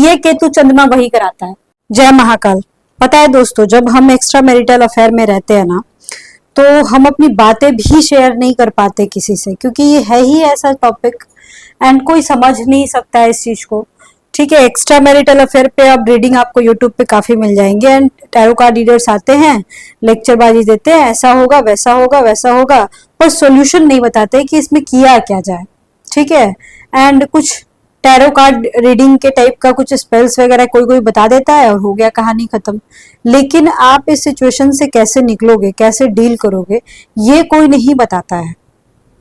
ये केतु चंद्रमा वही कराता है। जय महाकाल। पता है दोस्तों, जब हम एक्स्ट्रा मैरिटल अफेयर में रहते हैं ना, तो हम अपनी बातें भी शेयर नहीं कर पाते किसी से, क्योंकि ये है ही ऐसा टॉपिक एंड कोई समझ नहीं सकता है इस चीज को। ठीक है, एक्स्ट्रा मैरिटल अफेयर पे अब रीडिंग आपको यूट्यूब पे काफी मिल जाएंगे एंड टैरो कार्ड रीडर्स आते हैं, लेक्चरबाजी देते हैं, ऐसा होगा वैसा होगा वैसा होगा, पर सॉल्यूशन नहीं बताते कि इसमें किया क्या जाए। ठीक है, एंड कुछ टैरो कार्ड रीडिंग के टाइप का कुछ स्पेल्स वगैरह कोई कोई बता देता है और हो गया, कहानी खत्म। लेकिन आप इस सिचुएशन से कैसे निकलोगे, कैसे डील करोगे, ये कोई नहीं बताता है।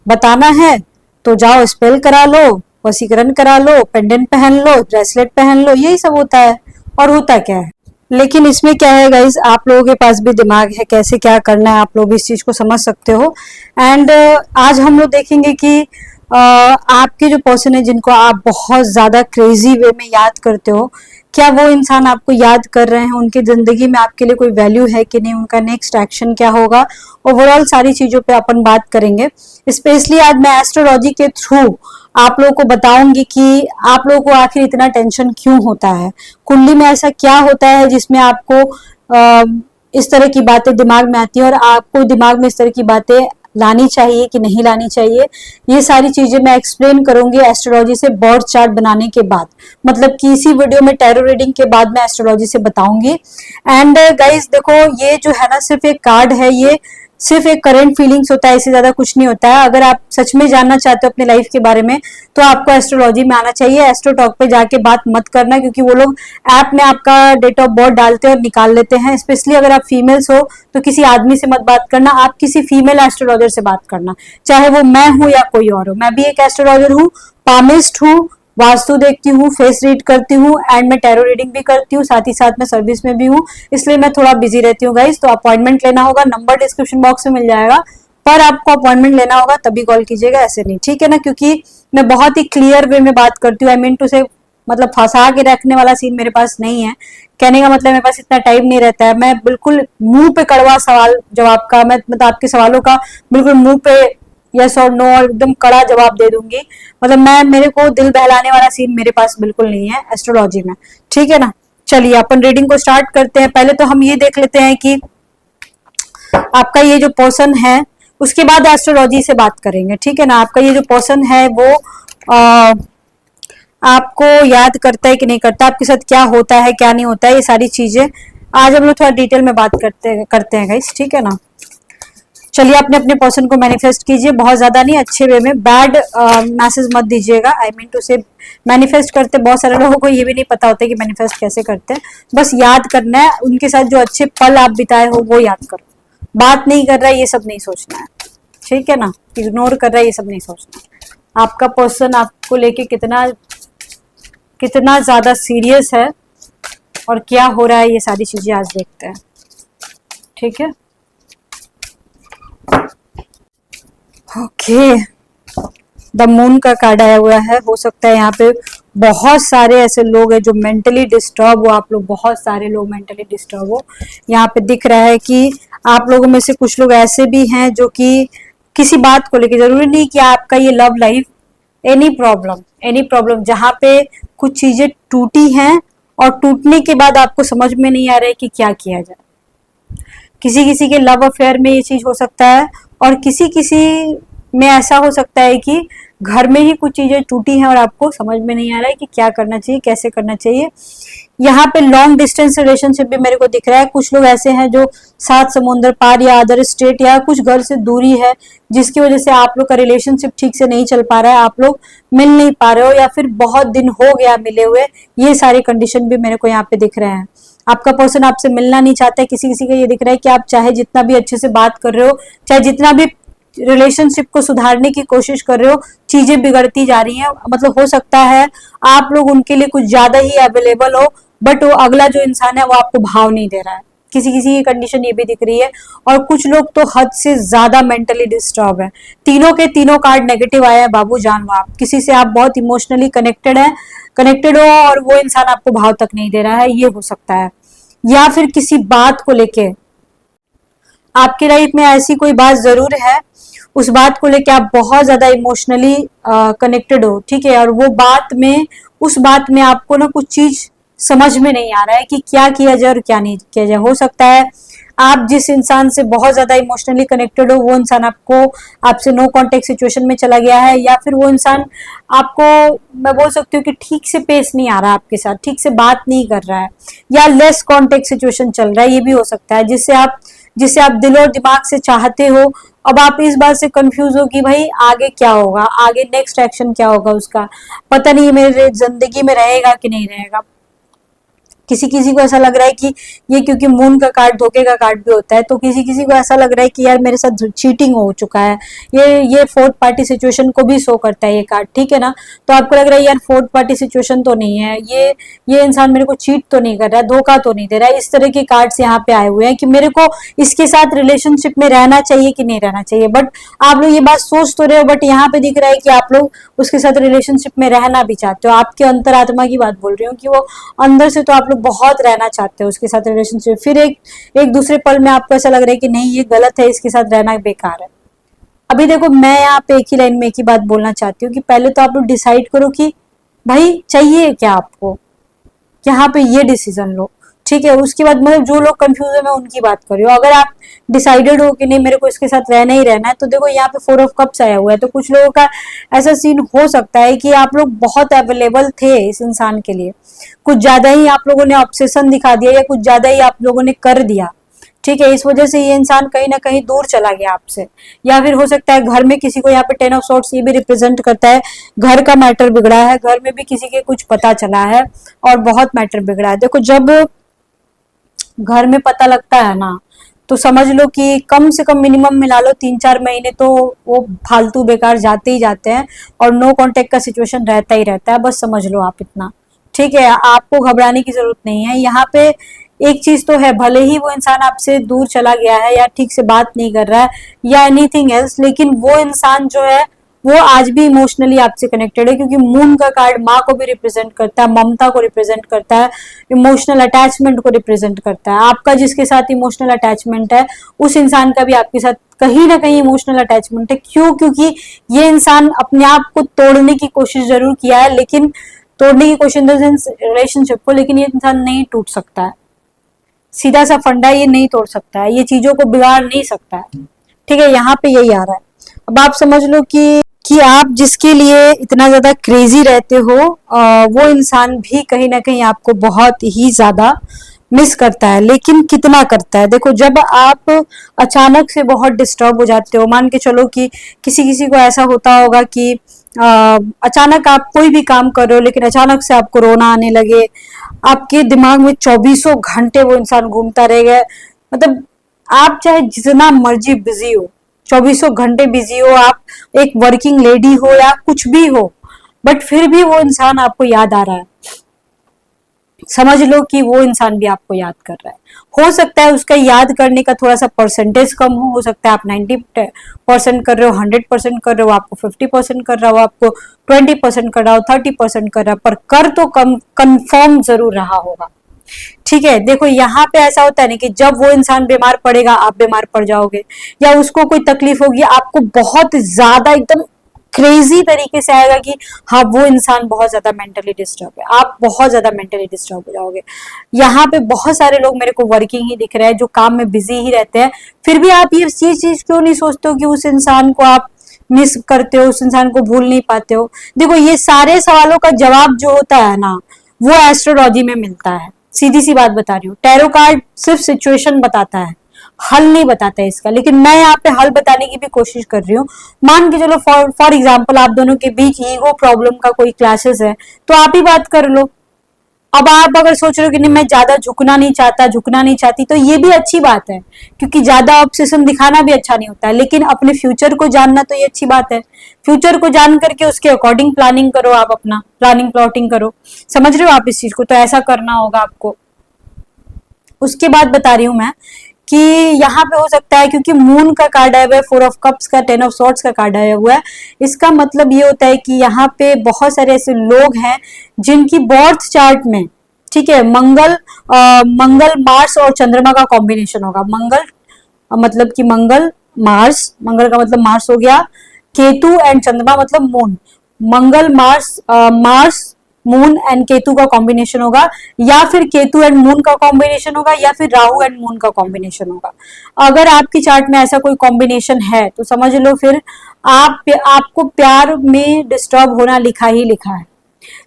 बताना है तो जाओ स्पेल करा लो, वशीकरण करा लो, पेंडेंट पहन लो, ब्रेसलेट पहन लो, यही सब होता है। और होता क्या है, लेकिन इसमें क्या है गाइस, आप लोगों के पास भी दिमाग है, कैसे क्या करना है आप लोग इस चीज को समझ सकते हो। एंड आज हम लोग देखेंगे कि आपके जो पर्सन है जिनको आप बहुत ज्यादा क्रेजी वे में याद करते हो, क्या वो इंसान आपको याद कर रहे हैं, उनकी जिंदगी में आपके लिए कोई वैल्यू है कि नहीं, उनका नेक्स्ट एक्शन क्या होगा, ओवरऑल सारी चीजों पे अपन बात करेंगे। स्पेशली आज मैं एस्ट्रोलॉजी के थ्रू आप लोगों को बताऊंगी कि आप लोगों को आखिर इतना टेंशन क्यों होता है, कुंडली में ऐसा क्या होता है जिसमें आपको इस तरह की बातें दिमाग में आती है और आपको दिमाग में इस तरह की बातें लानी चाहिए कि नहीं लानी चाहिए। ये सारी चीजें मैं एक्सप्लेन करूंगी एस्ट्रोलॉजी से बर्थ चार्ट बनाने के बाद, मतलब कि इसी वीडियो में टैरो रीडिंग के बाद मैं एस्ट्रोलॉजी से बताऊंगी। एंड गाइस देखो, ये जो है ना सिर्फ एक कार्ड है, ये सिर्फ एक करंट फीलिंग्स होता है, इससे ज्यादा कुछ नहीं होता है। अगर आप सच में जानना चाहते हो अपने लाइफ के बारे में तो आपको एस्ट्रोलॉजी में आना चाहिए। एस्ट्रो टॉक पे जाके बात मत करना, क्योंकि वो लोग ऐप में आपका डेट ऑफ बर्थ डालते हैं और निकाल लेते हैं। स्पेशली अगर आप फीमेल्स हो तो किसी आदमी से मत बात करना, आप किसी फीमेल एस्ट्रोलॉजर से बात करना, चाहे वो मैं हूं या कोई और हो। मैं भी एक एस्ट्रोलॉजर हूँ, पामिस्ट हूँ, वास्तु देखती हूँ, फेस रीड करती हूँ एंड मैं टैरो रीडिंग भी करती हूँ, साथ ही साथ मैं सर्विस में भी हूँ, इसलिए मैं थोड़ा बिजी रहती हूँ गाइस। तो अपॉइंटमेंट लेना होगा, नंबर डिस्क्रिप्शन बॉक्स में मिल जाएगा, पर आपको अपॉइंटमेंट लेना होगा तभी कॉल कीजिएगा, ऐसे नहीं, ठीक है ना, क्योंकि मैं बहुत ही क्लियर वे में बात करती हूँ। आई मीन टू से, मतलब फंसा के रखने वाला सीन मेरे पास नहीं है। कहने का मतलब मेरे पास इतना टाइम नहीं रहता है। मैं बिल्कुल मुंह पे कड़वा सवाल जवाब का, मैं मतलब आपके सवालों का बिल्कुल मुंह पे यस और नो और एकदम कड़ा जवाब दे दूंगी। मतलब मेरे को दिल बहलाने वाला सीन मेरे पास बिल्कुल नहीं है एस्ट्रोलॉजी में, ठीक है ना। चलिए अपन रीडिंग को स्टार्ट करते हैं। पहले तो हम ये देख लेते हैं कि आपका ये जो पर्सन है, उसके बाद एस्ट्रोलॉजी से बात करेंगे, ठीक है ना। आपका ये जो पर्सन है वो आपको याद करता है कि नहीं करता, आपके साथ क्या होता है क्या नहीं होता है, ये सारी चीजें आज हम लोग थोड़ा डिटेल में बात करते हैं गाइस, ठीक है ना। चलिए अपने अपने पर्सन को मैनिफेस्ट कीजिए, बहुत ज्यादा नहीं, अच्छे वे में, बैड मैसेज मत दीजिएगा। आई मीन टू से, मैनिफेस्ट करते बहुत सारे लोगों को ये भी नहीं पता होता कि मैनिफेस्ट कैसे करते हैं, बस याद करना है, उनके साथ जो अच्छे पल आप बिताए हो वो याद करो। बात नहीं कर रहा है ये सब नहीं सोचना है, ठीक है ना, इग्नोर कर रहा है ये सब नहीं सोचना है। आपका पर्सन आपको लेके कितना ज्यादा सीरियस है और क्या हो रहा है, ये सारी चीजें आज देखते हैं, ठीक है। ओके, द मून का कार्ड आया हुआ है। हो सकता है यहाँ पे बहुत सारे ऐसे लोग हैं जो मेंटली डिस्टर्ब हो, आप लोग बहुत सारे लोग मेंटली डिस्टर्ब हो। यहाँ पे दिख रहा है कि आप लोगों में से कुछ लोग ऐसे भी हैं जो कि किसी बात को लेकर, जरूरी नहीं कि आपका ये लव लाइफ, एनी प्रॉब्लम जहाँ पे कुछ चीजें टूटी हैं और टूटने के बाद आपको समझ में नहीं आ रहा है कि क्या किया जाए। किसी किसी के लव अफेयर में ये चीज हो सकता है और किसी किसी में ऐसा हो सकता है कि घर में ही कुछ चीजें टूटी हैं और आपको समझ में नहीं आ रहा है कि क्या करना चाहिए, कैसे करना चाहिए। यहाँ पे लॉन्ग डिस्टेंस रिलेशनशिप भी मेरे को दिख रहा है। कुछ लोग ऐसे हैं जो सात समुद्र पार या अदर स्टेट या कुछ घर से दूरी है, जिसकी वजह से आप लोग का रिलेशनशिप ठीक से नहीं चल पा रहा है, आप लोग मिल नहीं पा रहे हो या फिर बहुत दिन हो गया मिले हुए, ये सारे कंडीशन भी मेरे को यहाँ पे दिख रहे हैं। आपका पर्सन आपसे मिलना नहीं चाहता है। किसी किसी का ये दिख रहा है कि आप चाहे जितना भी अच्छे से बात कर रहे हो, चाहे जितना भी रिलेशनशिप को सुधारने की कोशिश कर रहे हो, चीजें बिगड़ती जा रही हैं। मतलब हो सकता है आप लोग उनके लिए कुछ ज्यादा ही अवेलेबल हो, बट वो अगला जो इंसान है वो आपको भाव नहीं दे रहा है। किसी किसी की कंडीशन ये भी दिख रही है। और कुछ लोग तो हद से ज्यादा मेंटली डिस्टर्ब है। तीनों के तीनों कार्ड नेगेटिव आया है बाबू जान। आप किसी से आप बहुत इमोशनली कनेक्टेड हो और वो इंसान आपको भाव तक नहीं दे रहा है, ये हो सकता है। या फिर किसी बात को लेके आपकी लाइफ में ऐसी कोई बात जरूर है, उस बात को लेके आप बहुत ज्यादा इमोशनली कनेक्टेड हो, ठीक है, और वो बात में, उस बात में आपको ना कुछ चीज समझ में नहीं आ रहा है कि क्या किया जाए और क्या नहीं किया जाए। हो सकता है आप जिस इंसान से बहुत ज्यादा इमोशनली कनेक्टेड हो वो इंसान आपको, आपसे नो कांटेक्ट सिचुएशन में चला गया है, या फिर वो इंसान आपको, मैं बोल सकती हूँ कि ठीक से पेश नहीं आ रहा आपके साथ, ठीक से बात नहीं कर रहा है, या लेस कांटेक्ट सिचुएशन चल रहा है, ये भी हो सकता है, जिससे आप दिल और दिमाग से चाहते हो। अब आप इस बात से कंफ्यूज हो कि भाई आगे क्या होगा, आगे नेक्स्ट एक्शन क्या होगा उसका, पता नहीं मेरे जिंदगी में रहेगा कि नहीं रहेगा। किसी किसी को ऐसा लग रहा है कि ये, क्योंकि मून का कार्ड धोखे का कार्ड भी होता है, तो किसी किसी को ऐसा लग रहा है कि यार मेरे साथ चीटिंग हो चुका है। ये फोर्थ पार्टी सिचुएशन को भी शो करता है ये कार्ड, ठीक है ना। तो आपको लग रहा है यार फोर्थ पार्टी सिचुएशन तो नहीं है, ये इंसान मेरे को चीट तो नहीं कर रहा है, धोखा तो नहीं दे रहा है। इस तरह के कार्ड्स यहाँ पे आए हुए हैं कि मेरे को इसके साथ रिलेशनशिप में रहना चाहिए कि नहीं रहना चाहिए। बट आप लोग ये बात सोच तो रहे हो, बट यहाँ पे दिख रहा है कि आप लोग उसके साथ रिलेशनशिप में रहना भी चाहते हो। आपके अंतरात्मा की बात बोल रही हूँ कि वो अंदर से तो आप लोग बहुत रहना चाहते हो उसके साथ रिलेशनशिप, फिर एक दूसरे पल में आपको ऐसा लग रहा है कि नहीं ये गलत है, इसके साथ रहना बेकार है। अभी देखो मैं यहाँ पे एक ही लाइन में एक ही बात बोलना चाहती हूँ कि पहले तो आप लोग डिसाइड करो कि भाई चाहिए क्या आपको, यहाँ पे ये डिसीजन लो, ठीक है। उसके बाद मतलब जो लोग कंफ्यूज है मैं उनकी बात कर रही हूँ। अगर आप डिसाइडेड हो कि नहीं मेरे को इसके साथ रहना ही रहना है, तो देखो यहाँ पे 4 ऑफ कप्स आया हुआ है, तो कुछ लोगों का ऐसा सीन हो सकता है कि आप लोग बहुत अवेलेबल थे इस इंसान के लिए, कुछ ज्यादा ही आप लोगों ने ऑब्सेशन दिखा दिया या कुछ ज्यादा ही आप लोगों ने कर दिया, ठीक है। इस वजह से ये इंसान कहीं ना कहीं दूर चला गया आपसे, या फिर हो सकता है घर में किसी को, यहाँ पे 10 ऑफ सॉर्ड्स ये भी रिप्रेजेंट करता है घर का मैटर बिगड़ा है, घर में भी किसी के कुछ पता चला है और बहुत मैटर बिगड़ा है। देखो जब घर में पता लगता है ना, तो समझ लो कि कम से कम मिनिमम मिला लो 3-4 महीने तो वो फालतू बेकार जाते ही जाते हैं, और नो कांटेक्ट का सिचुएशन रहता ही रहता है, बस समझ लो आप इतना, ठीक है। आपको घबराने की जरूरत नहीं है। यहाँ पे एक चीज तो है, भले ही वो इंसान आपसे दूर चला गया है या ठीक से बात नहीं कर रहा है या एनीथिंग एल्स, लेकिन वो इंसान जो है वो आज भी इमोशनली आपसे कनेक्टेड है, क्योंकि मून का कार्ड माँ को भी रिप्रेजेंट करता है, ममता को रिप्रेजेंट करता है, इमोशनल अटैचमेंट को रिप्रेजेंट करता है। आपका जिसके साथ इमोशनल अटैचमेंट है उस इंसान का भी आपके साथ कहीं ना कहीं इमोशनल अटैचमेंट है। क्यों? क्योंकि ये इंसान अपने आप को तोड़ने की कोशिश जरूर किया है, लेकिन तोड़ने की कोशिश रिलेशनशिप को, लेकिन ये इंसान नहीं टूट सकता है। सीधा सा फंडा है, ये नहीं तोड़ सकता है, ये चीजों को बिगाड़ नहीं सकता है, ठीक है। यहाँ पे यही आ रहा है। अब आप समझ लो कि आप जिसके लिए इतना ज्यादा क्रेजी रहते हो, वो इंसान भी कहीं ना कहीं आपको बहुत ही ज्यादा मिस करता है, लेकिन कितना करता है। देखो जब आप अचानक से बहुत डिस्टर्ब हो जाते हो, मान के चलो कि किसी किसी को ऐसा होता होगा कि अचानक आप कोई भी काम कर रहे हो लेकिन अचानक से आपको रोना आने लगे, आपके दिमाग में 24 घंटे वो इंसान घूमता रहेगा। मतलब आप चाहे जितना मर्जी बिजी हो, 24 घंटे बिजी हो, आप एक वर्किंग लेडी हो या कुछ भी हो, बट फिर भी वो इंसान आपको याद आ रहा है। समझ लो कि वो इंसान भी आपको याद कर रहा है। हो सकता है उसका याद करने का थोड़ा सा परसेंटेज कम हो सकता है आप 90% कर रहे हो, 100% कर रहे हो, आपको 50% कर रहा हो, आपको 20% कर रहा हो, 30% कर रहा हो, पर कर तो कम कंफर्म जरूर रहा होगा, ठीक है। देखो यहाँ पे ऐसा होता है ना कि जब वो इंसान बीमार पड़ेगा आप बीमार पड़ जाओगे, या उसको कोई तकलीफ होगी, आपको बहुत ज्यादा एकदम क्रेजी तरीके से आएगा कि हाँ वो इंसान बहुत ज्यादा मेंटली डिस्टर्ब है, आप बहुत ज्यादा मेंटली डिस्टर्ब हो जाओगे। यहाँ पे बहुत सारे लोग मेरे को वर्किंग ही दिख रहे हैं जो काम में बिजी ही रहते हैं, फिर भी आप ये चीज क्यों नहीं सोचते हो कि उस इंसान को आप मिस करते हो, उस इंसान को भूल नहीं पाते हो। देखो ये सारे सवालों का जवाब जो होता है ना, वो एस्ट्रोलॉजी में मिलता है। सीधी सी बात बता रही हूँ, टैरो कार्ड सिर्फ सिचुएशन बताता है, हल नहीं बताता है इसका, लेकिन मैं यहाँ पे हल बताने की भी कोशिश कर रही हूँ। मान के चलो फॉर एग्जाम्पल आप दोनों के बीच ईगो प्रॉब्लम का कोई क्लासेस है, तो आप ही बात कर लो। अब आप अगर सोच रहे हो कि नहीं मैं ज्यादा झुकना नहीं चाहता, झुकना नहीं चाहती, तो ये भी अच्छी बात है, क्योंकि ज्यादा ऑब्सेशन दिखाना भी अच्छा नहीं होता है, लेकिन अपने फ्यूचर को जानना तो ये अच्छी बात है। फ्यूचर को जान करके उसके अकॉर्डिंग प्लानिंग करो, आप अपना प्लानिंग प्लॉटिंग करो। समझ रहे हो आप इस चीज को? तो ऐसा करना होगा आपको। उसके बाद बता रही हूं मैं कि यहाँ पे हो सकता है, क्योंकि मून का कार्ड आया हुआ है, 4 ऑफ कप्स का, 10 ऑफ सॉर्ड्स का कार्ड आया हुआ है, इसका मतलब ये होता है कि यहाँ पे बहुत सारे ऐसे लोग हैं जिनकी बर्थ चार्ट में, ठीक है, मंगल मार्स और चंद्रमा का कॉम्बिनेशन होगा। मंगल मतलब कि मंगल मार्स, मंगल का मतलब मार्स हो गया, केतु एंड चंद्रमा मतलब moon, Mangal Mars, Mars moon and Ketu का कॉम्बिनेशन होगा, या फिर केतु एंड मून का कॉम्बिनेशन होगा, या फिर राहु एंड मून का कॉम्बिनेशन होगा। अगर आपकी चार्ट में ऐसा कोई कॉम्बिनेशन है तो समझ लो फिर आपको प्यार में डिस्टर्ब होना लिखा ही लिखा है।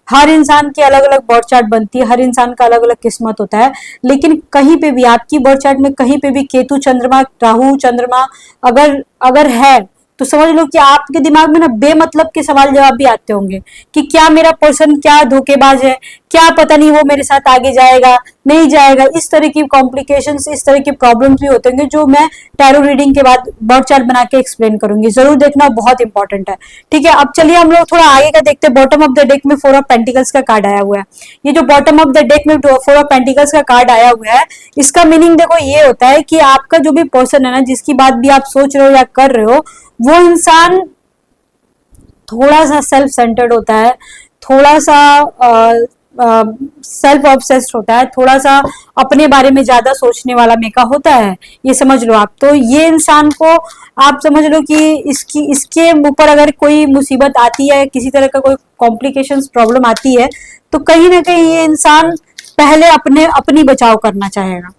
हर इंसान की अलग अलग बर्थ चार्ट बनती है, हर इंसान का अलग अलग किस्मत होता है, लेकिन कहीं पे भी आपकी बर्थ चार्ट में कहीं पे भी केतु चंद्रमा, राहु चंद्रमा अगर अगर है तो समझ लो कि आपके दिमाग में ना बेमतलब के सवाल जवाब भी आते होंगे कि क्या मेरा पर्सन क्या धोखेबाज है, क्या पता नहीं वो मेरे साथ आगे जाएगा नहीं जाएगा। इस तरह की कॉम्प्लिकेशंस, इस तरह के प्रॉब्लम्स भी होते होंगे जो मैं टैरो रीडिंग के बाद बर्थ चार्ट बना के एक्सप्लेन करूंगी, जरूर देखना, बहुत इंपॉर्टेंट है। ठीक है, अब चलिए हम लोग थोड़ा आगे का देखते हैं। बॉटम ऑफ द डेक में 4 ऑफ पेंटिकल्स का कार्ड आया हुआ है। ये जो बॉटम ऑफ द डेक में 4 ऑफ पेंटिकल्स का कार्ड आया हुआ है, इसका मीनिंग देखो ये होता है कि आपका जो भी पर्सन है ना, जिसकी बात भी आप सोच रहे हो या कर रहे हो, वो इंसान थोड़ा सा सेल्फ सेंटर्ड होता है, थोड़ा सा सेल्फ ऑब्सेस्ड होता है, थोड़ा सा अपने बारे में ज्यादा सोचने वाला मेका होता है, ये समझ लो आप। तो ये इंसान को आप समझ लो कि इसके ऊपर अगर कोई मुसीबत आती है, किसी तरह का कोई कॉम्प्लिकेशंस प्रॉब्लम आती है, तो कहीं ना कहीं ये इंसान पहले अपनी बचाव करना चाहेगा।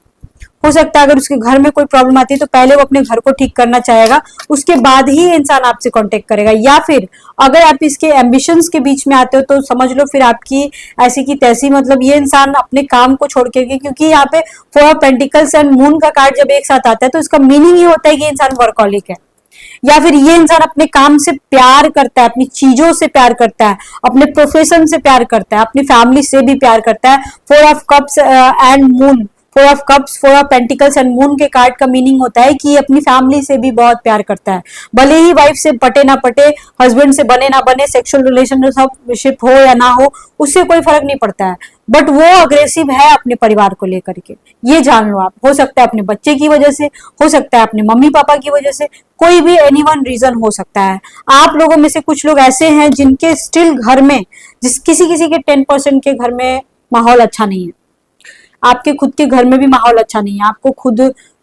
हो सकता है अगर उसके घर में कोई प्रॉब्लम आती है तो पहले वो अपने घर को ठीक करना चाहेगा, उसके बाद ही इंसान आपसे कांटेक्ट करेगा। या फिर अगर आप इसके एम्बिशंस के बीच में आते हो तो समझ लो फिर आपकी ऐसी की तैसी, मतलब ये इंसान अपने काम को छोड़ के, क्योंकि यहाँ पे 4 ऑफ पेंटिकल्स एंड मून का कार्ड जब एक साथ आता है तो इसका मीनिंग ये होता है कि इंसान वर्कहॉलिक है, या फिर ये इंसान अपने काम से प्यार करता है, अपनी चीजों से प्यार करता है, अपने प्रोफेशन से प्यार करता है, अपनी फैमिली से भी प्यार करता है। 4 of cups and moon, 4 of cups, 4 of pentacles and moon के कार्ड का मीनिंग होता है कि अपनी फैमिली से भी बहुत प्यार करता है, भले ही वाइफ से पटे ना पटे, हस्बैंड से बने ना बने, सेक्सुअल रिलेशनशिप हो या ना हो, उससे कोई फर्क नहीं पड़ता है, बट वो अग्रेसिव है अपने परिवार को लेकर के, ये जान लो आप। हो सकता है अपने बच्चे की वजह से, हो सकता है अपने मम्मी पापा की वजह से, कोई भी एनीवन रीजन हो सकता है। आप लोगों में से कुछ लोग ऐसे हैं जिनके स्टिल घर में, किसी किसी के 10% के घर में माहौल अच्छा नहीं है, आपके खुद के घर में भी माहौल अच्छा नहीं है, आपको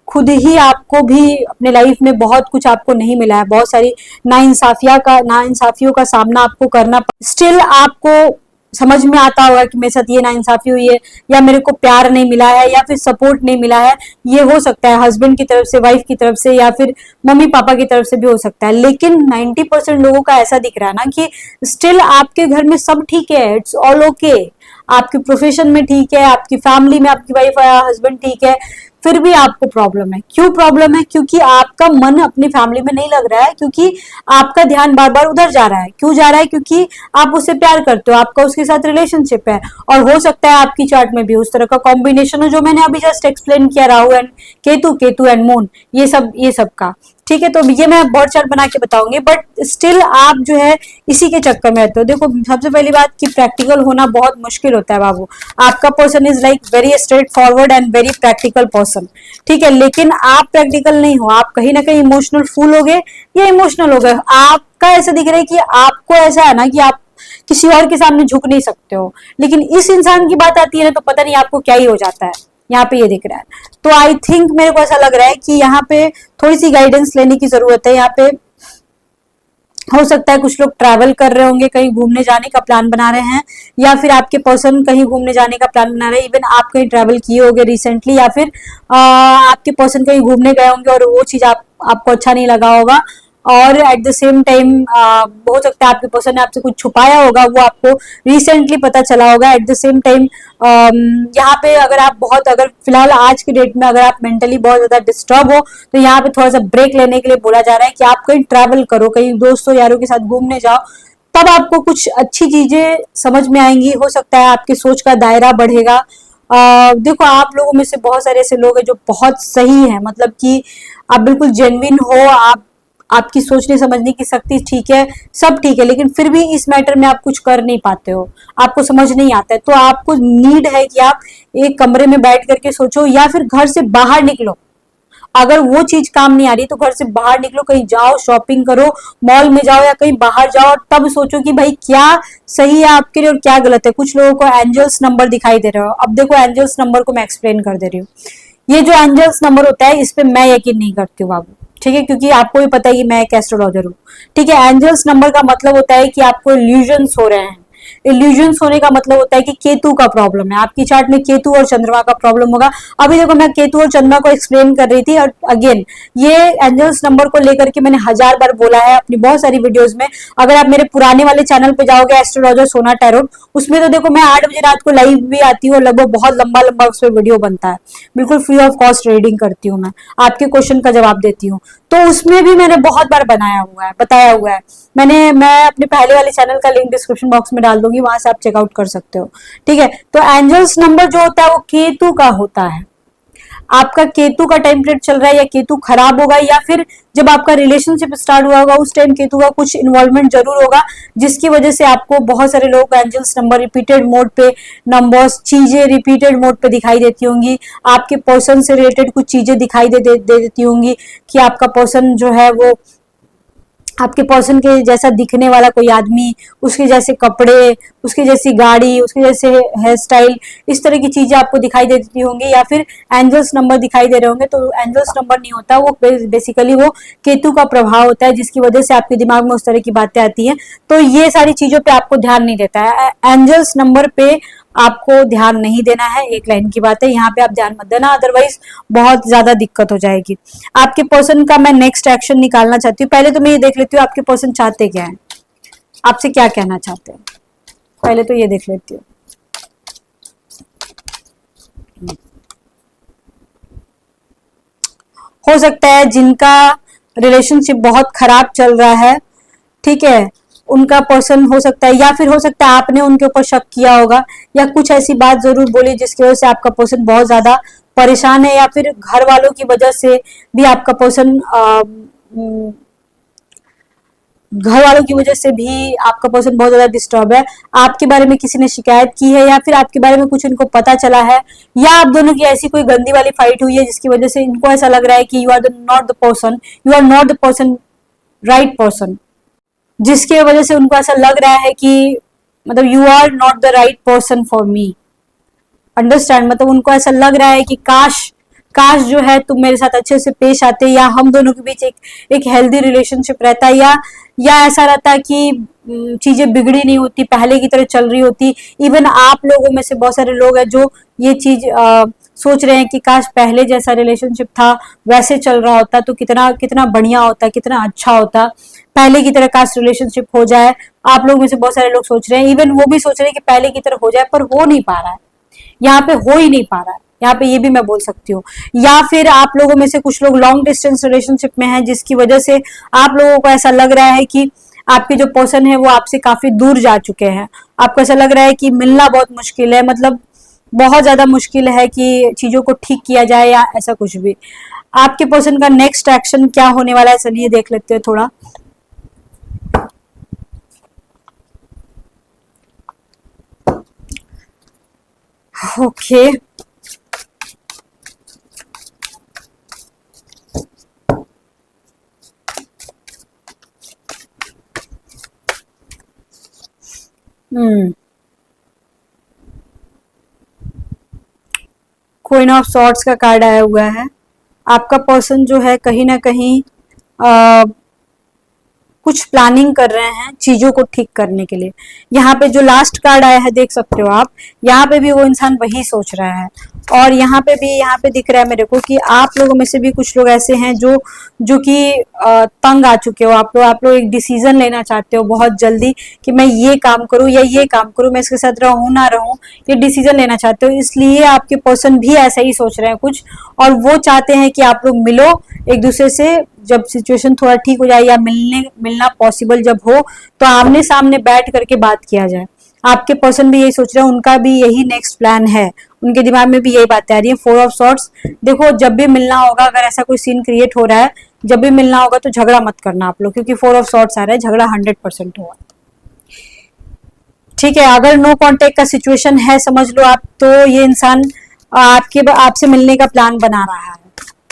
खुद ही आपको भी अपने लाइफ में बहुत कुछ आपको नहीं मिला है, बहुत सारी नाइंसाफियों का सामना आपको करना, स्टिल आपको समझ में आता होगा कि मेरे साथ ये नाइंसाफी हुई है, या मेरे को प्यार नहीं मिला है, या फिर सपोर्ट नहीं मिला है। ये हो सकता है हस्बैंड की तरफ से, वाइफ की तरफ से, या फिर मम्मी पापा की तरफ से भी हो सकता है। लेकिन 90% लोगों का ऐसा दिख रहा है ना कि स्टिल आपके घर में सब ठीक है, इट्स ऑल ओके, आपके प्रोफेशन में ठीक है, आपकी फैमिली में आपकी वाइफ या हस्बैंड ठीक है, फिर भी आपको प्रॉब्लम है। क्यों प्रॉब्लम है? क्योंकि आपका मन अपनी फैमिली में नहीं लग रहा है, क्योंकि आपका ध्यान बार बार उधर जा रहा है। क्यों जा रहा है? क्योंकि आप उससे प्यार करते हो, आपका उसके साथ रिलेशनशिप है, और हो सकता है आपकी चार्ट में भी उस तरह का कॉम्बिनेशन हो जो मैंने अभी जस्ट एक्सप्लेन किया, Rahu and Ketu, Ketu and moon, ये सब का। ठीक है, तो ये मैं बर्थ चार्ट बना के बताऊंगी, बट स्टिल आप जो है इसी के चक्कर में रहते हो। देखो, सबसे पहली बात कि प्रैक्टिकल होना बहुत मुश्किल होता है बाबू। आपका person is like very straight forward and very practical person, ठीक है, लेकिन आप प्रैक्टिकल नहीं हो, आप कहीं ना कहीं इमोशनल फूल हो गए या इमोशनल हो गए। आपका ऐसा दिख रहा है कि आपको ऐसा है ना कि आप किसी और के सामने झुक नहीं सकते हो, लेकिन इस इंसान की बात आती है ना तो पता नहीं आपको क्या ही हो जाता है। यहाँ पे ये दिख रहा है, तो आई थिंक मेरे को ऐसा लग रहा है कि यहाँ पे थोड़ी सी गाइडेंस लेने की जरूरत है। यहाँ पे हो सकता है कुछ लोग ट्रैवल कर रहे होंगे, कहीं घूमने जाने का प्लान बना रहे हैं, या फिर आपके पर्सन कहीं घूमने जाने का प्लान बना रहे हैं। इवन आप कहीं ट्रैवल किए होंगे रिसेंटली, या फिर आपके पर्सन कहीं घूमने गए होंगे और वो चीज आपको अच्छा नहीं लगा होगा, और एट द सेम टाइम हो सकता है आपके पर्सन ने आपसे कुछ छुपाया होगा, वो आपको रिसेंटली पता चला होगा। एट द सेम टाइम यहाँ पे अगर फिलहाल आज के डेट में अगर आप मेंटली बहुत ज्यादा डिस्टर्ब हो तो यहाँ पे थोड़ा सा ब्रेक लेने के लिए बोला जा रहा है कि आप कहीं ट्रैवल करो, कहीं दोस्तों यारों के साथ घूमने जाओ, तब आपको कुछ अच्छी चीजें समझ में आएंगी। हो सकता है आपकी सोच का दायरा बढ़ेगा। देखो, आप लोगों में से बहुत सारे ऐसे लोग हैं जो बहुत सही है, मतलब कि आप बिल्कुल जेन्युइन हो, आपकी सोचने समझने की शक्ति ठीक है, सब ठीक है, लेकिन फिर भी इस मैटर में आप कुछ कर नहीं पाते हो, आपको समझ नहीं आता है। तो आपको नीड है कि आप एक कमरे में बैठ करके सोचो, या फिर घर से बाहर निकलो। अगर वो चीज काम नहीं आ रही तो घर से बाहर निकलो, कहीं जाओ, शॉपिंग करो, मॉल में जाओ या कहीं बाहर जाओ, तब सोचो कि भाई क्या सही है आपके लिए और क्या गलत है। कुछ लोगों को एंजल्स नंबर दिखाई दे रहे हो। अब देखो, एंजल्स नंबर को मैं एक्सप्लेन कर दे रही हूँ। ये जो एंजल्स नंबर होता है, इस पे मैं यकीन नहीं करती हूँ बाबू। ठीक है, क्योंकि आपको भी पता है कि मैं एक एस्ट्रोलॉजर हूँ। ठीक है, एंजल्स नंबर का मतलब होता है कि आपको इल्यूजन्स हो रहे हैं। इल्यूजन्स होने का मतलब होता है कि केतु का प्रॉब्लम है, आपकी चार्ट में केतु और चंद्रमा का प्रॉब्लम होगा। अभी देखो मैं केतु और चंद्रमा को एक्सप्लेन कर रही थी, और अगेन ये एंजल्स नंबर को लेकर के मैंने 1000 बार बोला है अपनी बहुत सारी वीडियोस में। अगर आप मेरे पुराने वाले चैनल पे जाओगे एस्ट्रोलॉजर सोना टैरोट, उसमें तो देखो मैं 8 बजे रात को लाइव भी आती हूँ, लगभग बहुत लंबा लंबा उस पर वीडियो बनता है, बिल्कुल फ्री ऑफ कॉस्ट रीडिंग करती हूँ मैं, आपके क्वेश्चन का जवाब देती हूँ। तो उसमें भी मैंने बहुत बार बताया हुआ है। मैं अपने पहले वाले चैनल का लिंक डिस्क्रिप्शन बॉक्स में डाल दूंगी, वहां से आप चेकआउट कर सकते हो। ठीक है, तो एंजल्स नंबर जो होता है वो केतु का होता है। आपका केतु का टाइम पीरियड चल रहा है, या केतु खराब होगा, या फिर जब आपका रिलेशनशिप स्टार्ट हुआ होगा उस टाइम केतु का कुछ इन्वॉल्वमेंट जरूर होगा, जिसकी वजह से आपको बहुत सारे लोग एंजल्स नंबर रिपीटेड मोड पे, नंबर्स चीजें रिपीटेड मोड पे दिखाई देती होंगी। आपके पर्सन से रिलेटेड कुछ चीजें दिखाई दे देती होंगी कि आपका पर्सन जो है वो आपके पर्सन के जैसा दिखने वाला कोई आदमी, उसके जैसे कपड़े, उसकी जैसी गाड़ी, उसके जैसे हेयर स्टाइल, इस तरह की चीजें आपको दिखाई देती होंगी, या फिर एंजल्स नंबर दिखाई दे रहे होंगे। तो एंजल्स नंबर नहीं होता, वो बेसिकली वो केतु का प्रभाव होता है, जिसकी वजह से आपके दिमाग में उस तरह की बातें आती हैं। तो ये सारी चीजों पे आपको ध्यान नहीं देता है, एंजल्स नंबर पे आपको ध्यान नहीं देना है, एक लाइन की बात है, यहाँ पे आप ध्यान मत देना, अदरवाइज बहुत ज्यादा दिक्कत हो जाएगी। आपके पर्सन का मैं नेक्स्ट एक्शन निकालना चाहती हूँ। पहले तो मैं ये देख लेती हूँ आपके पर्सन चाहते क्या है, आपसे क्या कहना चाहते हैं, पहले तो ये देख लेती हूँ। हो सकता है जिनका रिलेशनशिप बहुत खराब चल रहा है, ठीक है, उनका पर्सन हो सकता है, या फिर हो सकता है आपने उनके ऊपर शक किया होगा, या कुछ ऐसी बात जरूर बोली जिसकी वजह से आपका पर्सन बहुत ज्यादा परेशान है, या फिर घर वालों की वजह से भी आपका पर्सन घर वालों की वजह से भी आपका पर्सन बहुत ज्यादा डिस्टर्ब है। आपके बारे में किसी ने शिकायत की है, या फिर आपके बारे में कुछ इनको पता चला है, या आप दोनों की ऐसी कोई गंदी वाली फाइट हुई है जिसकी वजह से इनको ऐसा लग रहा है कि you are not the person, you are not the person, right person, जिसकी वजह से उनको ऐसा लग रहा है कि मतलब you are not the right person for me. Understand, मतलब उनको ऐसा लग रहा है कि काश काश जो है तुम मेरे साथ अच्छे से पेश आते, या हम दोनों के बीच एक हेल्दी रिलेशनशिप रहता, या ऐसा रहता कि चीजें बिगड़ी नहीं होती, पहले की तरह चल रही होती। इवन आप लोगों में से बहुत सारे लोग हैं जो ये चीज सोच रहे हैं कि काश पहले जैसा रिलेशनशिप था वैसे चल रहा होता तो कितना कितना बढ़िया होता, कितना अच्छा होता, पहले की तरह काश रिलेशनशिप हो जाए। आप लोगों में से बहुत सारे लोग सोच रहे हैं, इवन वो भी सोच रहे हैं कि पहले की तरह हो जाए, पर हो नहीं पा रहा है, यहाँ पे हो ही नहीं पा रहा है, यहाँ पे ये भी मैं बोल सकती हूँ। या फिर आप लोगों में से कुछ लोग लॉन्ग डिस्टेंस रिलेशनशिप में हैं, जिसकी वजह से आप लोगों को ऐसा लग रहा है कि आपके जो पर्सन है वो आपसे काफी दूर जा चुके हैं। आपको ऐसा लग रहा है कि मिलना बहुत मुश्किल है, मतलब बहुत ज्यादा मुश्किल है कि चीजों को ठीक किया जाए, या ऐसा कुछ भी। आपके पर्सन का नेक्स्ट एक्शन क्या होने वाला है, चलिए देख लेते हैं थोड़ा। ओके, क्वीन ऑफ सॉर्ड्स का कार्ड आया हुआ है। आपका पर्सन जो है कहीं ना कहीं कुछ प्लानिंग कर रहे हैं चीजों को ठीक करने के लिए। यहाँ पे जो लास्ट कार्ड आया है देख सकते हो आप, यहाँ पे भी वो इंसान वही सोच रहा है, और यहाँ पे भी यहाँ पे दिख रहा है मेरे को कि आप लोगों में से भी कुछ लोग ऐसे हैं जो कि तंग आ चुके हो। आप लोग एक डिसीजन लेना चाहते हो बहुत जल्दी कि मैं ये काम करूं या ये काम करूं, मैं इसके साथ रहूं ना रहूं, ये डिसीजन लेना चाहते हो। इसलिए आपके पर्सन भी ऐसा ही सोच रहे हैं कुछ, और वो चाहते हैं कि आप लोग मिलो एक दूसरे से, जब सिचुएशन थोड़ा ठीक हो जाए या मिलना पॉसिबल जब हो तो आमने सामने बैठ करके बात किया जाए। आपके पर्सन भी यही सोच रहे हैं, उनका भी यही नेक्स्ट प्लान है, उनके दिमाग में भी यही बातें आ रही है। 4 ऑफ सॉर्ड्स, देखो जब भी मिलना होगा, अगर ऐसा कोई सीन क्रिएट हो रहा है, जब भी मिलना होगा तो झगड़ा मत करना आप लोग, क्योंकि 4 ऑफ सॉर्ड्स आ रहा है, झगड़ा 100% होगा। ठीक है, अगर नो कांटेक्ट का सिचुएशन है समझ लो आप, तो ये इंसान आपसे मिलने का प्लान बना रहा है,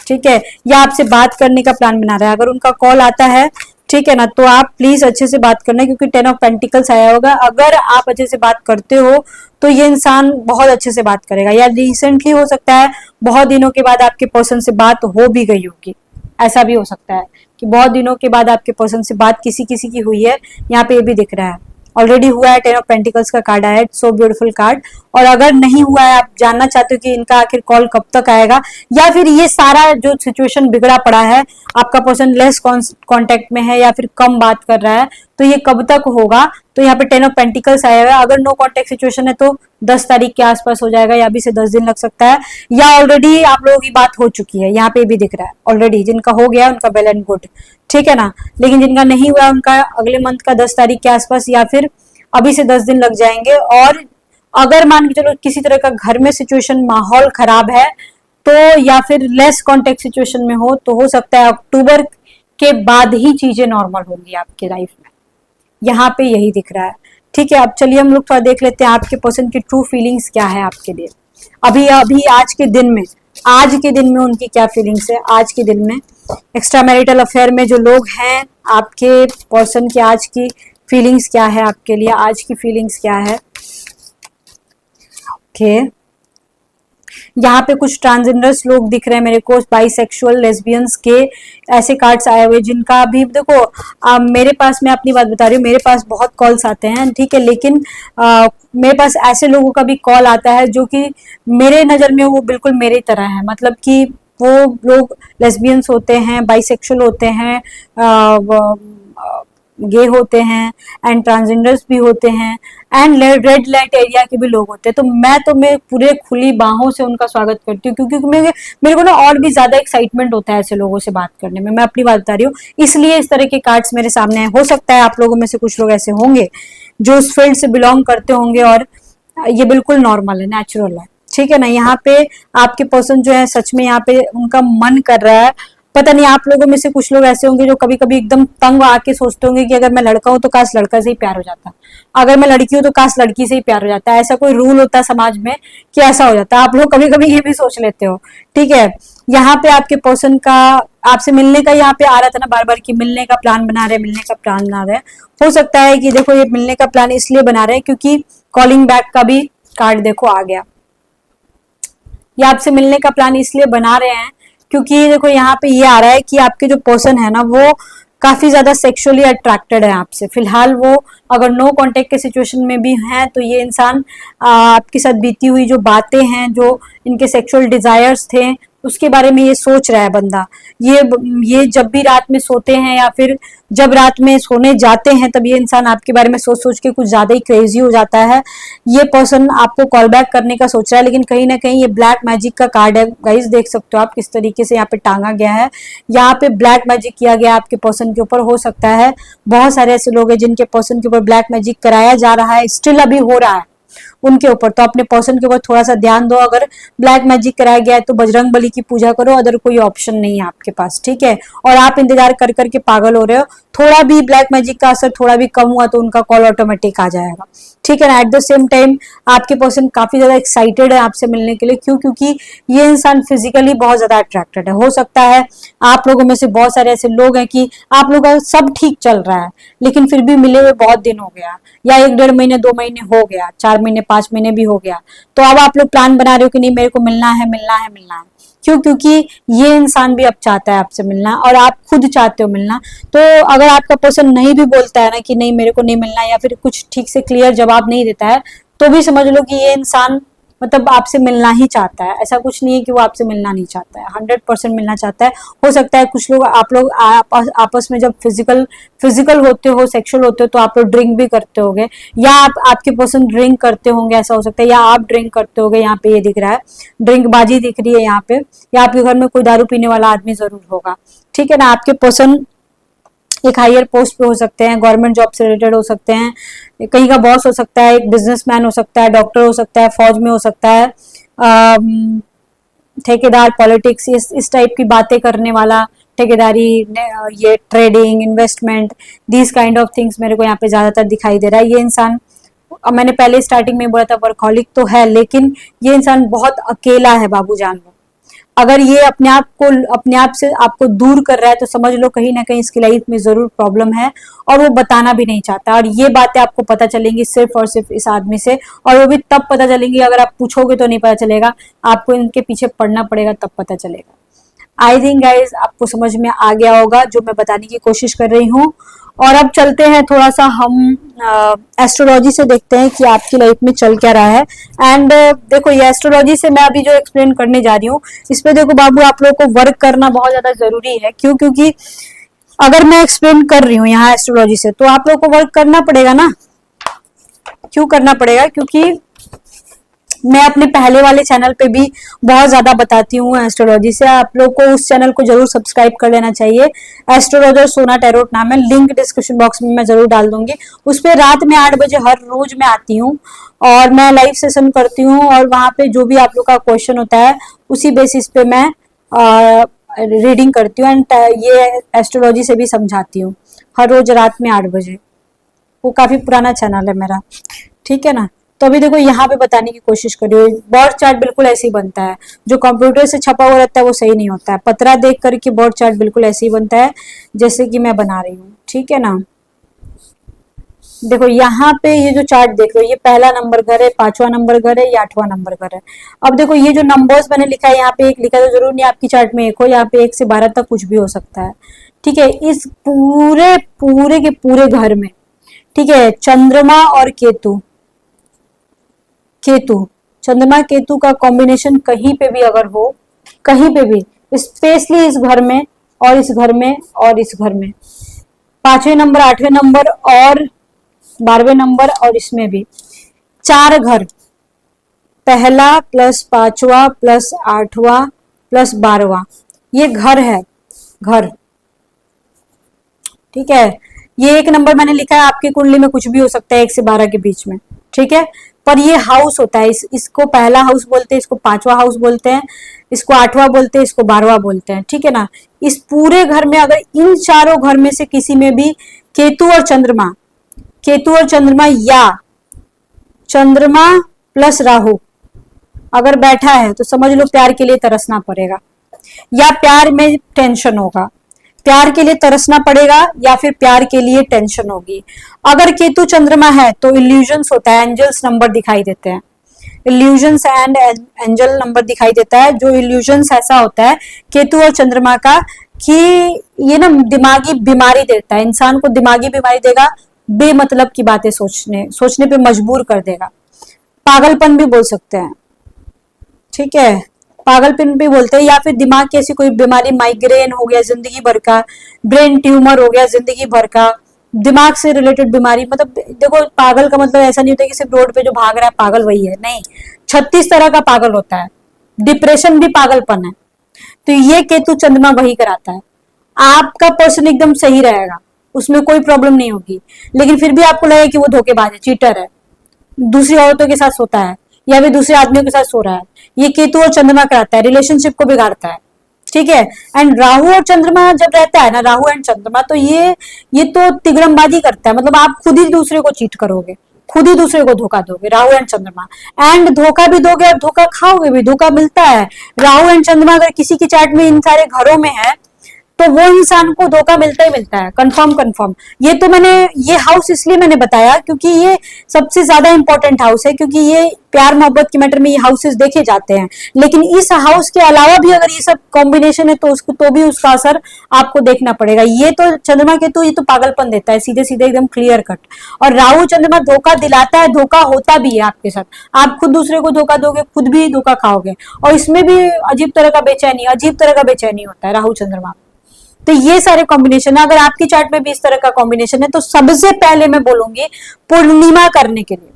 ठीक है, या आपसे बात करने का प्लान बना रहा है। अगर उनका कॉल आता है, ठीक है ना, तो आप प्लीज अच्छे से बात करना, क्योंकि 10 ऑफ पेंटिकल्स आया होगा। अगर आप अच्छे से बात करते हो तो ये इंसान बहुत अच्छे से बात करेगा, या रिसेंटली हो सकता है बहुत दिनों के बाद आपके पर्सन से बात हो भी गई होगी। ऐसा भी हो सकता है कि बहुत दिनों के बाद आपके पर्सन से बात किसी किसी की हुई है, यहाँ पे ये भी दिख रहा है। ऑलरेडी हुआ है, 10 ऑफ पेंटिकल्स का कार्ड आया है, सो ब्यूटीफुल कार्ड। और अगर नहीं हुआ है, आप जानना चाहते हो कि इनका आखिर कॉल कब तक आएगा, या फिर ये सारा जो सिचुएशन बिगड़ा पड़ा है, आपका पर्सन लेस कांटेक्ट में है या फिर कम बात कर रहा है, तो ये कब तक होगा, तो यहाँ पे 10 ऑफ पेंटिकल्स आया हुआ है। अगर नो कांटेक्ट सिचुएशन है तो 10 तारीख के आसपास हो जाएगा, या भी से 10 दिन लग सकता है, या ऑलरेडी आप लोगों की बात हो चुकी है, यहाँ पे भी दिख रहा है ऑलरेडी। जिनका हो गया उनका वेल एंड गुड, ठीक है ना। लेकिन जिनका नहीं हुआ उनका अगले मंथ का 10 तारीख के आसपास, या फिर अभी से 10 दिन लग जाएंगे। और अगर मान के चलो किसी तरह का घर में सिचुएशन, माहौल खराब है, तो या फिर लेस कांटेक्ट सिचुएशन में हो, तो हो सकता है अक्टूबर के बाद ही चीजें नॉर्मल होंगी आपकी लाइफ में, यहाँ पे यही दिख रहा है। ठीक है, अब चलिए हम लोग थोड़ा देख लेते हैं आपके पर्सन की ट्रू फीलिंग्स क्या है आपके लिए अभी अभी आज के दिन में। आज के दिन में उनकी क्या फीलिंग्स है, आज के दिन में एक्स्ट्रा मैरिटल अफेयर में जो लोग हैं, आपके पर्सन की आज की फीलिंग्स क्या है आपके लिए, आज की फीलिंग्स क्या है। ओके, यहाँ पे कुछ ट्रांसजेंडर्स लोग दिख रहे हैं मेरे को, बाइसेक्सुअल, लेस्बियंस के ऐसे कार्ड्स आए हुए, जिनका अभी देखो मेरे पास, मैं अपनी बात बता रही हूँ, मेरे पास बहुत कॉल्स आते हैं, ठीक है, लेकिन मेरे पास ऐसे लोगों का भी कॉल आता है जो कि मेरे नज़र में वो बिल्कुल मेरी तरह है, मतलब कि वो लोग लेस्बियंस होते हैं, बाइसेक्सुअल होते हैं, गे होते हैं, एंड ट्रांसजेंडर्स भी होते हैं, एंड रेड लाइट एरिया के भी लोग होते हैं। तो मैं पूरे खुली बाहों से उनका स्वागत करती हूँ, क्योंकि मेरे को ना और भी ज्यादा एक्साइटमेंट होता है ऐसे लोगों से बात करने में। मैं अपनी बात बता रही हूँ, इसलिए इस तरह के कार्ड्स मेरे सामने हो सकता है आप लोगों में से कुछ लोग ऐसे होंगे जो उस फील्ड से बिलोंग करते होंगे, और ये बिल्कुल नॉर्मल है, नेचुरल है, ठीक है ना। यहाँ पे आपके पर्सन जो है, सच में यहाँ पे उनका मन कर रहा है। पता नहीं आप लोगों में से कुछ लोग ऐसे होंगे जो कभी कभी एकदम तंग आके सोचते होंगे कि अगर मैं लड़का हूं तो काश लड़का से ही प्यार हो जाता, अगर मैं लड़की हूं तो काश लड़की से ही प्यार हो जाता। ऐसा कोई रूल होता है समाज में कि ऐसा हो जाता है, आप लोग कभी कभी ये भी सोच लेते हो, ठीक है। यहाँ पे आपके पर्सन का आपसे मिलने का यहाँ पे आ रहा था ना बार बार, कि मिलने का प्लान बना रहे, मिलने का प्लान बना रहे। हो सकता है कि देखो ये मिलने का प्लान इसलिए बना रहे हैं क्योंकि कॉलिंग बैक का भी कार्ड देखो आ गया। ये आपसे मिलने का प्लान इसलिए बना रहे हैं क्योंकि देखो यहाँ पे ये आ रहा है कि आपके जो पर्सन है ना, वो काफी ज्यादा सेक्सुअली अट्रैक्टेड है आपसे। फिलहाल वो अगर नो कांटेक्ट के सिचुएशन में भी हैं, तो ये इंसान आपके साथ बीती हुई जो बातें हैं, जो इनके सेक्सुअल डिजायर्स थे, उसके बारे में ये सोच रहा है बंदा। ये जब भी रात में सोते हैं या फिर जब रात में सोने जाते हैं, तब ये इंसान आपके बारे में सोच सोच के कुछ ज्यादा ही क्रेजी हो जाता है। ये पर्सन आपको कॉल बैक करने का सोच रहा है, लेकिन कहीं ना कहीं ये ब्लैक मैजिक का कार्ड है गाइस, देख सकते हो आप किस तरीके से यहाँ पे टांगा गया है। यहाँ पे ब्लैक मैजिक किया गया आपके पर्सन के ऊपर। हो सकता है बहुत सारे ऐसे लोग हैं जिनके पर्सन के ऊपर ब्लैक मैजिक कराया जा रहा है, स्टिल अभी हो रहा है उनके ऊपर। तो अपने पर्सन के ऊपर थोड़ा सा ध्यान दो। अगर ब्लैक मैजिक कराया गया है तो बजरंग बली की पूजा करो, अदर कोई ऑप्शन नहीं है आपके पास, ठीक है। और आप इंतजार कर करके पागल हो रहे हो, थोड़ा भी ब्लैक मैजिक का असर थोड़ा भी कम हुआ तो उनका कॉल ऑटोमेटिक आ जाएगा, ठीक है ना। एट द सेम टाइम आपके पर्सन काफी ज्यादा एक्साइटेड है आपसे मिलने के लिए। क्यों? क्योंकि ये इंसान फिजिकली बहुत ज्यादा अट्रैक्टेड है। हो सकता है आप लोगों में से बहुत सारे ऐसे लोग हैं कि आप लोगों का सब ठीक चल रहा है, लेकिन फिर भी मिले हुए बहुत दिन हो गया, या 1-1.5 महीने 2 महीने हो गया, 4 महीने 5 महीने भी हो गया। तो अब आप लोग प्लान बना रहे हो कि नहीं मेरे को मिलना है मिलना है मिलना है। क्यों? क्योंकि ये इंसान भी अब चाहता है आपसे मिलना, और आप खुद चाहते हो मिलना। तो अगर आपका पर्सन नहीं भी बोलता है ना कि नहीं मेरे को नहीं मिलना, या फिर कुछ ठीक से क्लियर जवाब नहीं देता है, तो भी समझ लो कि ये इंसान मतलब आपसे मिलना ही चाहता है। ऐसा कुछ नहीं है कि वो आपसे मिलना नहीं चाहता है, 100% मिलना चाहता है। हो सकता है कुछ लोग आप लोग आपस में जब फिजिकल होते हो, सेक्सुअल होते हो, तो आप लोग ड्रिंक भी करते होंगे, या आपके पर्सन ड्रिंक करते होंगे, ऐसा हो सकता है, या आप ड्रिंक करते होंगे। यहाँ पे ये दिख रहा है, ड्रिंक बाजी दिख रही है यहाँ पे, या आपके घर में कोई दारू पीने वाला आदमी जरूर होगा, ठीक है ना। आपके पर्सन एक हायर पोस्ट पे हो सकते हैं, गवर्नमेंट जॉब से रिलेटेड हो सकते हैं, कहीं का बॉस हो सकता है, एक बिजनेसमैन हो सकता है, डॉक्टर हो सकता है, फौज में हो सकता है, ठेकेदार, पॉलिटिक्स, इस टाइप की बातें करने वाला, ठेकेदारी, ये trading, investment, these kind of things मेरे को यहाँ पे ज्यादातर दिखाई दे रहा है। ये इंसान, मैंने पहले स्टार्टिंग में बोला था वर्कहॉलिक तो है, लेकिन ये इंसान बहुत अकेला है बाबू, जान लो। अगर ये अपने आप से आपको दूर कर रहा है, तो समझ लो कहीं ना कहीं इसकी लाइफ में जरूर प्रॉब्लम है, और वो बताना भी नहीं चाहता। और ये बातें आपको पता चलेंगी सिर्फ और सिर्फ इस आदमी से, और वो भी तब पता चलेंगी, अगर आप पूछोगे तो नहीं पता चलेगा, आपको इनके पीछे पड़ना पड़ेगा तब पता चलेगा। आई थिंक गाइज आपको समझ में आ गया होगा जो मैं बताने की कोशिश कर रही हूँ। और अब चलते हैं थोड़ा सा हम एस्ट्रोलॉजी से देखते हैं कि आपकी लाइफ में चल क्या रहा है। एंड देखो ये एस्ट्रोलॉजी से मैं अभी जो एक्सप्लेन करने जा रही हूँ इस पे देखो बाबू आप लोगों को वर्क करना बहुत ज्यादा जरूरी है। क्यों? क्योंकि अगर मैं एक्सप्लेन कर रही हूँ यहाँ एस्ट्रोलॉजी से तो आप लोगों को वर्क करना पड़ेगा ना। क्यों करना पड़ेगा? क्योंकि मैं अपने पहले वाले चैनल पे भी बहुत ज्यादा बताती हूँ एस्ट्रोलॉजी से। आप लोग को उस चैनल को जरूर सब्सक्राइब कर लेना चाहिए। एस्ट्रोलॉजर सोना टैरोट नाम है, लिंक डिस्क्रिप्शन बॉक्स में मैं जरूर डाल दूंगी। उस पे रात में 8 बजे हर रोज मैं आती हूँ और मैं लाइव सेशन करती हूँ और वहां पे जो भी आप लोग का क्वेश्चन होता है उसी बेसिस पे मैं रीडिंग करती हूँ एंड ये एस्ट्रोलॉजी से भी समझाती हूँ हर रोज रात में 8 बजे। वो काफी पुराना चैनल है मेरा, ठीक है ना। तो अभी देखो यहाँ पे बताने की कोशिश करिए। बर्थ चार्ट बिल्कुल ऐसे ही बनता है, जो कंप्यूटर से छपा हुआ रहता है वो सही नहीं होता है। पतरा देख करके बर्थ चार्ट बिल्कुल ऐसे ही बनता है जैसे कि मैं बना रही हूँ, ठीक है ना। देखो यहाँ पे ये जो चार्ट देख रहे हो ये पहला नंबर घर है, 5वां नंबर घर है, ये 8वां नंबर घर है। अब देखो ये जो नंबर्स मैंने लिखा है यहाँ पे एक लिखा तो जरूर नहीं आपकी चार्ट में एक हो, यहाँ पे 1 से 12 तक कुछ भी हो सकता है, ठीक है। इस पूरे पूरे के पूरे घर में, ठीक है, चंद्रमा और केतु, केतु चंद्रमा केतु का कॉम्बिनेशन कहीं पे भी अगर हो, कहीं पे भी, स्पेशली इस घर में और इस घर में और इस घर में, 5वें नंबर 8वें नंबर और 12वें नंबर और इसमें भी 4 घर, पहला प्लस 5वां प्लस 8वां प्लस 12वां, ये घर है, घर, ठीक है। ये एक नंबर मैंने लिखा है, आपकी कुंडली में कुछ भी हो सकता है 1 से 12 के बीच में, ठीक है। पर ये हाउस होता है, इसको पहला हाउस बोलते हैं, इसको 5वां हाउस बोलते हैं, इसको 8वां बोलते हैं, इसको 12वां बोलते हैं, ठीक है ना। इस पूरे घर में अगर इन चारों घर में से किसी में भी केतु और चंद्रमा, केतु और चंद्रमा या चंद्रमा प्लस राहु अगर बैठा है तो समझ लो प्यार के लिए तरसना पड़ेगा या प्यार में टेंशन होगा, प्यार के लिए तरसना पड़ेगा या फिर प्यार के लिए टेंशन होगी। अगर केतु चंद्रमा है तो इल्यूजन्स होता है, एंजल्स नंबर दिखाई देते हैं, इल्यूजन्स एंड एंजल नंबर दिखाई देता है। जो इल्यूजन्स ऐसा होता है केतु और चंद्रमा का कि ये ना दिमागी बीमारी देता है, इंसान को दिमागी बीमारी देगा, बेमतलब की बातें सोचने पे मजबूर कर देगा, पागलपन भी बोल सकते हैं, ठीक है, पागलपन भी बोलते हैं। या फिर दिमाग की ऐसी कोई बीमारी, माइग्रेन हो गया जिंदगी भर का, ब्रेन ट्यूमर हो गया जिंदगी भर का, दिमाग से रिलेटेड बीमारी। मतलब देखो पागल का मतलब ऐसा नहीं होता कि सिर्फ रोड पे जो भाग रहा है पागल वही है, नहीं, 36 तरह का पागल होता है, डिप्रेशन भी पागलपन है। तो ये केतु चंद्रमा वही कराता है। आपका पर्सन एकदम सही रहेगा, उसमें कोई प्रॉब्लम नहीं होगी, लेकिन फिर भी आपको लगे कि वो धोखेबाज है, चीटर है, दूसरी औरतों के साथ सोता है या फिर दूसरे आदमियों के साथ सो रहा है, ये केतु और चंद्रमा कराता है, रिलेशनशिप को बिगाड़ता है, ठीक है। एंड राहु और चंद्रमा जब रहता है ना, राहु एंड चंद्रमा, तो ये तो तिगड़मबाजी करता है, मतलब आप खुद ही दूसरे को चीट करोगे, खुद ही दूसरे को धोखा दोगे, राहु एंड चंद्रमा। एंड धोखा भी दोगे और धोखा खाओगे भी, धोखा मिलता है। राहु एंड चंद्रमा अगर किसी की चार्ट में इन सारे घरों में है तो वो इंसान को धोखा मिलता ही मिलता है, कंफर्म। ये तो मैंने ये हाउस इसलिए मैंने बताया क्योंकि ये सबसे ज्यादा इंपॉर्टेंट हाउस है, क्योंकि ये प्यार मोहब्बत के मैटर में ये हाउसेस देखे जाते हैं। लेकिन इस हाउस के अलावा भी अगर ये सब कॉम्बिनेशन है तो उसको तो भी उसका असर आपको देखना पड़ेगा। ये तो चंद्रमा के तो ये तो पागलपन देता है, सीधे सीधे एकदम क्लियर कट। और राहु चंद्रमा धोखा दिलाता है, धोखा होता भी है आपके साथ, आप खुद दूसरे को धोखा दोगे, खुद भी धोखा खाओगे। और इसमें भी अजीब तरह का बेचैनी होता है राहु चंद्रमा। तो ये सारे कॉम्बिनेशन है। अगर आपकी चार्ट में भी इस तरह का कॉम्बिनेशन है तो सबसे पहले मैं बोलूंगी पूर्णिमा करने के लिए,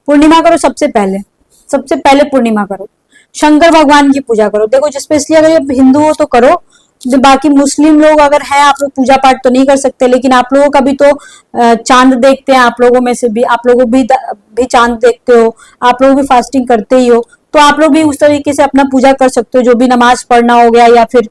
पूर्णिमा करो, सबसे पहले पूर्णिमा करो, शंकर भगवान की पूजा करो। देखो स्पेशली अगर ये हिंदू हो तो करो, बाकी मुस्लिम लोग अगर हैं, आप लोग पूजा पाठ तो नहीं कर सकते, लेकिन आप लोगों का भी तो चांद देखते हैं, आप लोगों में से भी आप लोगों भी चांद देखते हो, आप लोग भी फास्टिंग करते ही हो, तो आप लोग भी उस तरीके से अपना पूजा कर सकते हो, जो भी नमाज पढ़ना हो गया या फिर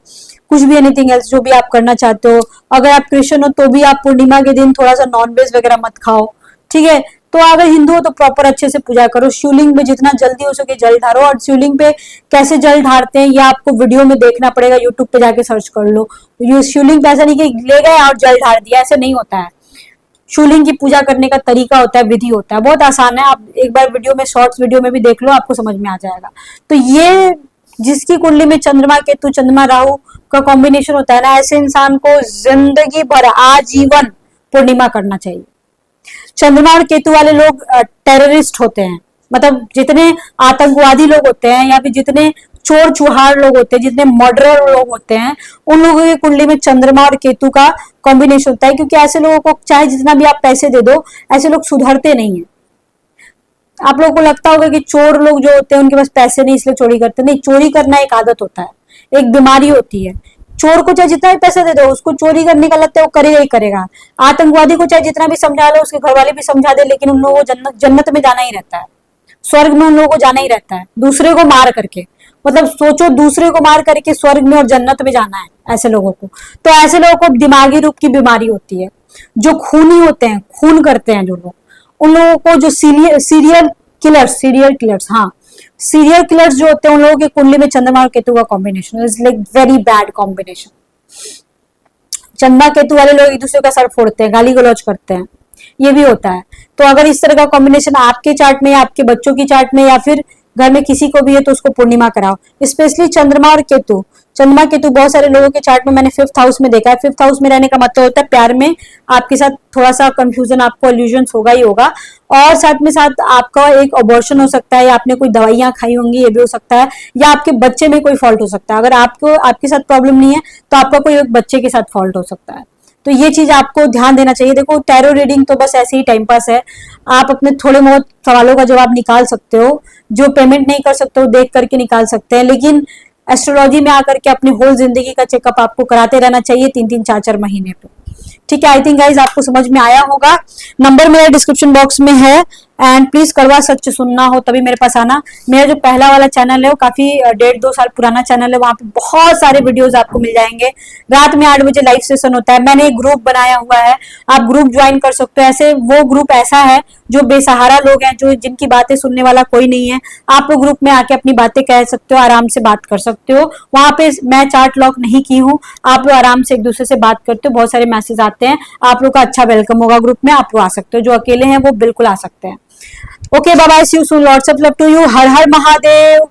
कुछ भी एनीथिंग एल्स जो भी आप करना चाहते हो। अगर आप क्रिश्चियन हो तो भी आप पूर्णिमा के दिन थोड़ा सा नॉनवेज वगैरह मत खाओ, ठीक है। तो अगर हिंदू हो तो प्रॉपर अच्छे से पूजा करो, शिवलिंग में जितना जल्दी हो सके जल ढारो। और शिवलिंग पे कैसे जल ढारते हैं ये आपको वीडियो में देखना पड़ेगा, यूट्यूब पे जाके सर्च कर लो। ये शिवलिंग पे ऐसा नहीं कि ले गए और जल ढार दिया, ऐसे नहीं होता है। शिवलिंग की पूजा करने का तरीका होता है, विधि होता है, बहुत आसान है। आप एक बार वीडियो में, शॉर्ट्स वीडियो में भी देख लो, आपको समझ में आ जाएगा। तो ये जिसकी कुंडली में चंद्रमा केतु, चंद्रमा राहु का कॉम्बिनेशन होता है ना, ऐसे इंसान को जिंदगी भर आजीवन पूर्णिमा करना चाहिए। चंद्रमा और केतु वाले लोग टेररिस्ट होते हैं, मतलब जितने आतंकवादी लोग होते हैं या फिर जितने चोर चुहार लोग होते हैं, जितने मर्डरर लोग होते हैं, उन लोगों की कुंडली में चंद्रमा और केतु का कॉम्बिनेशन होता है। क्योंकि ऐसे लोगों को चाहे जितना भी आप पैसे दे दो, ऐसे लोग सुधरते नहीं है। आप लोगों को लगता होगा कि चोर लोग जो होते हैं उनके पास पैसे नहीं इसलिए चोरी करते, नहीं, चोरी करना एक आदत होता है, एक बीमारी होती है। चोर को चाहे जितना भी पैसा दे दो, उसको चोरी करने का लगता है, वो करेगा ही करेगा। आतंकवादी को चाहे जितना भी समझा लो, उसके घर वाले भी समझा दे, लेकिन उन लोगों को जन्नत में जाना ही रहता है, स्वर्ग में उन लोगों को जाना ही रहता है, दूसरे को मार करके। मतलब सोचो, दूसरे को मार करके स्वर्ग में और जन्नत में जाना है ऐसे लोगों को। तो ऐसे लोगों को दिमागी रूप की बीमारी होती है। जो खूनी होते हैं, खून करते हैं जो लोग, उन लोगों को जो सीरियल किलर्स, हाँ, सीरियल किलर्स जो होते हैं, उन लोगों की कुंडली में चंद्रमा और केतु का combination is like very bad combination. चंद्रमा केतु वाले लोग एक दूसरे का सर फोड़ते हैं, गाली गलौज करते हैं, ये भी होता है। तो अगर इस तरह का कॉम्बिनेशन आपके चार्ट में या आपके बच्चों की चार्ट में या फिर घर में किसी को भी है, तो उसको पूर्णिमा कराओ। स्पेशली चंद्रमा और केतु, चंद्रमा केतु बहुत सारे लोगों के चार्ट में मैंने 5th हाउस में देखा है। 5th हाउस में रहने का मतलब होता है प्यार में आपके साथ थोड़ा सा कंफ्यूजन, आपको इल्यूजन्स होगा ही होगा, और साथ में साथ आपका एक अबॉर्शन हो सकता है, या आपने कोई दवाइयां खाई होंगी, ये भी हो सकता है, या आपके बच्चे में कोई फॉल्ट हो सकता है। अगर आपको आपके साथ प्रॉब्लम नहीं है तो आपका कोई एक बच्चे के साथ फॉल्ट हो सकता है। तो ये चीज आपको ध्यान देना चाहिए। देखो, टैरो रीडिंग तो बस ऐसे ही टाइम पास है, आप अपने थोड़े बहुत सवालों का जवाब निकाल सकते हो, जो पेमेंट नहीं कर सकते हो देख करके निकाल सकते हैं, लेकिन एस्ट्रोलॉजी में आकर के अपनी होल जिंदगी का चेकअप आपको कराते रहना चाहिए 3-3 4-4 महीने पे। ठीक है, आई थिंक गाइज आपको समझ में आया होगा। नंबर मेरा डिस्क्रिप्शन बॉक्स में है, एंड प्लीज कड़वा सच सुनना हो तभी मेरे पास आना। मेरा जो पहला वाला चैनल है वो काफी 1.5-2 साल पुराना चैनल है, वहां पे बहुत सारे वीडियोस आपको मिल जाएंगे। रात में 8 बजे लाइव सेशन होता है, मैंने एक ग्रुप बनाया हुआ है, आप ग्रुप ज्वाइन कर सकते हो। ऐसे वो ग्रुप ऐसा है जो बेसहारा लोग हैं, जो जिनकी बातें सुनने वाला कोई नहीं है, आप लोग ग्रुप में आके अपनी बातें कह सकते हो, आराम से बात कर सकते हो। वहां पे मैं चार्ट लॉक नहीं की हूँ, आप लोग आराम से एक दूसरे से बात करते हो, बहुत सारे मैसेज आते हैं, आप लोग का अच्छा वेलकम होगा ग्रुप में, आप लोग आ सकते हो। जो अकेले हैं वो बिल्कुल आ सकते हैं। Okay, bye bye, see you soon, lots of love to you, Har Har Mahadev.